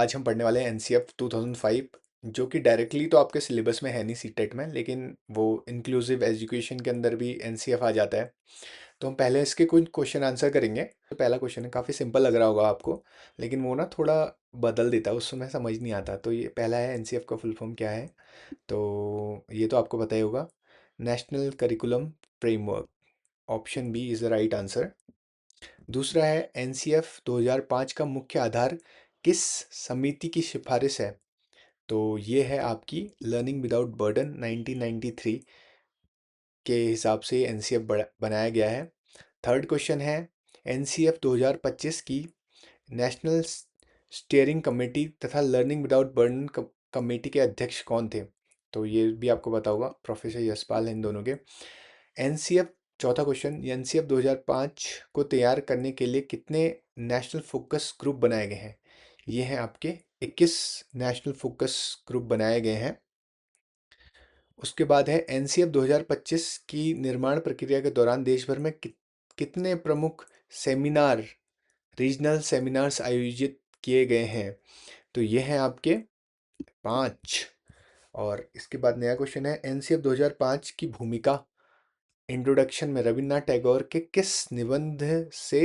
आज हम पढ़ने वाले हैं एनसीएफ 2005, जो कि डायरेक्टली तो आपके सिलेबस में है नहीं सीटेट में, लेकिन वो इंक्लूसिव एजुकेशन के अंदर भी एनसीएफ आ जाता है। तो हम पहले इसके कुछ क्वेश्चन आंसर करेंगे। तो पहला क्वेश्चन है, काफ़ी सिंपल लग रहा होगा आपको, लेकिन वो ना थोड़ा बदल देता है, उस समय समझ नहीं आता। तो ये पहला है, एनसीएफ का फुल फॉर्म क्या है? तो ये तो आपको पता ही होगा, national curriculum framework. Option B is the right answer. दूसरा है, एनसीएफ 2005 का मुख्य आधार किस समिति की सिफारिश है? तो ये है आपकी लर्निंग विदाउट बर्डन 1993 के हिसाब से एनसीएफ बनाया गया है। थर्ड क्वेश्चन है, एनसीएफ 2025 की नेशनल स्टीयरिंग कमेटी तथा लर्निंग विदाउट बर्डन कमेटी के अध्यक्ष कौन थे? तो ये भी आपको पता होगा, प्रोफेसर यशपाल हैं इन दोनों के। एनसीएफ, चौथा क्वेश्चन, एनसीएफ 2005 को तैयार करने के लिए कितने नेशनल फोकस ग्रुप बनाए गए हैं? ये हैं आपके 21 नेशनल फोकस ग्रुप बनाए गए हैं। उसके बाद है, एनसीएफ 2025 की निर्माण प्रक्रिया के दौरान देश भर में कितने प्रमुख सेमिनार, रीजनल सेमिनार्स आयोजित किए गए हैं? तो ये हैं आपके 5। और इसके बाद नया क्वेश्चन है, एनसीएफ 2005 की भूमिका इंट्रोडक्शन में रविन्द्रनाथ टैगोर के किस निबंध से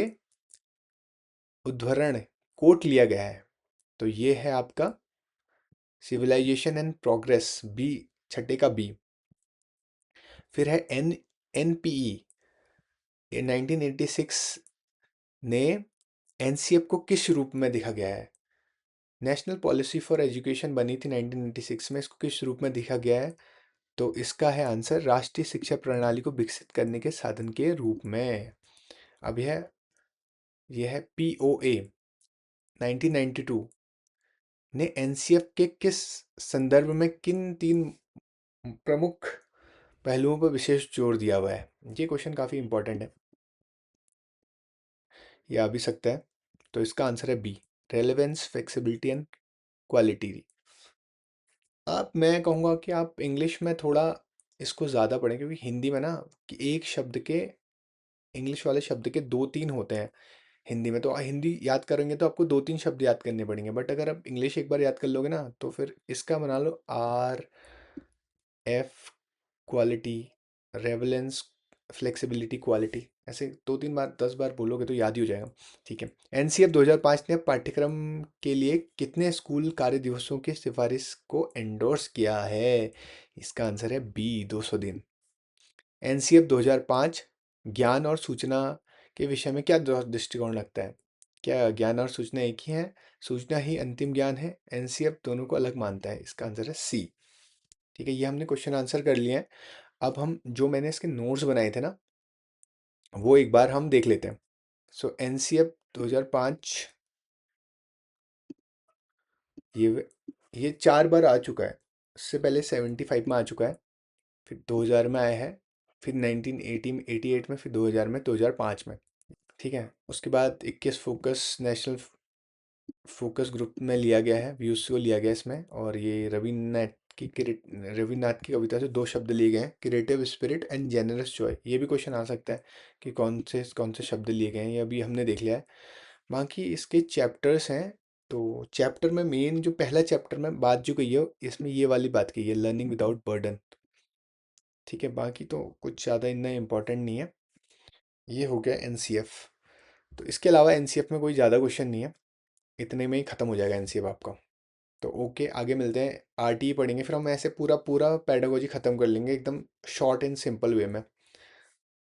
उद्धरण कोट लिया गया है? तो ये है आपका सिविलाइजेशन एंड प्रोग्रेस, बी, छठे का बी। फिर है एनपीई, ये 1986 ने एनसीएफ को किस रूप में देखा गया है? नेशनल पॉलिसी फॉर एजुकेशन बनी थी 1996 में, इसको किस रूप में देखा गया है? तो इसका है आंसर, राष्ट्रीय शिक्षा प्रणाली को विकसित करने के साधन के रूप में। अब यह है पीओए 1992 ने एनसीएफ के किस संदर्भ में किन तीन प्रमुख पहलुओं पर विशेष जोर दिया हुआ है? ये क्वेश्चन काफ़ी इंपॉर्टेंट है, ये आ भी सकता है। तो इसका आंसर है B, relevance, flexibility and quality. आप, मैं कहूँगा कि आप इंग्लिश में थोड़ा इसको ज़्यादा पढ़ें, क्योंकि हिंदी में ना कि एक शब्द के, इंग्लिश वाले शब्द के दो तीन होते हैं हिंदी में। तो हिंदी याद करेंगे तो आपको दो तीन शब्द याद करने पड़ेंगे, बट अगर आप इंग्लिश एक बार याद कर लोगे ना, तो फिर इसका बना लो R F, quality, relevance, flexibility, quality, ऐसे दो तीन बार 10 बार बोलोगे तो याद ही हो जाएगा। ठीक है। एनसीएफ 2005 ने पाठ्यक्रम के लिए कितने स्कूल कार्य दिवसों की सिफारिश को एंडोर्स किया है? इसका आंसर है बी, 200 दिन। एनसीएफ 2005 ज्ञान और सूचना के विषय में क्या दृष्टिकोण रखता है? क्या ज्ञान और सूचना एक ही है? सूचना ही अंतिम ज्ञान है? एनसीएफ दोनों को अलग मानता है? इसका आंसर है सी। ठीक है, ये हमने क्वेश्चन आंसर कर लिए हैं। अब हम जो मैंने इसके नोट्स बनाए थे ना, वो एक बार हम देख लेते हैं। सो एनसीएफ 2005, ये 4 बार आ चुका है। उससे पहले 75 में आ चुका है, फिर 2000 में आया है, फिर 1980 में, 88 में, फिर 2000 में, 2005 में। ठीक है। उसके बाद 21 फोकस नेशनल फोकस ग्रुप में लिया गया है, व्यूज को लिया गया है इसमें। और ये रविन्द्रनाथ की कविता से दो शब्द लिए गए हैं, creative spirit and generous Joy. ये भी क्वेश्चन आ सकता है कि कौन से शब्द लिए गए हैं, ये अभी हमने देख लिया है। बाकी इसके चैप्टर्स हैं। तो चैप्टर में मेन जो पहला चैप्टर में बात जो कही है, इसमें ये वाली बात कही है, लर्निंग विदाउट बर्डन। ठीक है, बाकी तो कुछ ज़्यादा इतना इम्पोर्टेंट नहीं है। ये हो गया एनसीएफ। तो इसके अलावा एनसीएफ में कोई ज़्यादा क्वेश्चन नहीं है, इतने में ही ख़त्म हो जाएगा एनसीएफ आपका। तो ओके, आगे मिलते हैं, आरटी पढ़ेंगे, फिर हम ऐसे पूरा पूरा पेडागोजी ख़त्म कर लेंगे एकदम शॉर्ट एंड सिंपल वे में।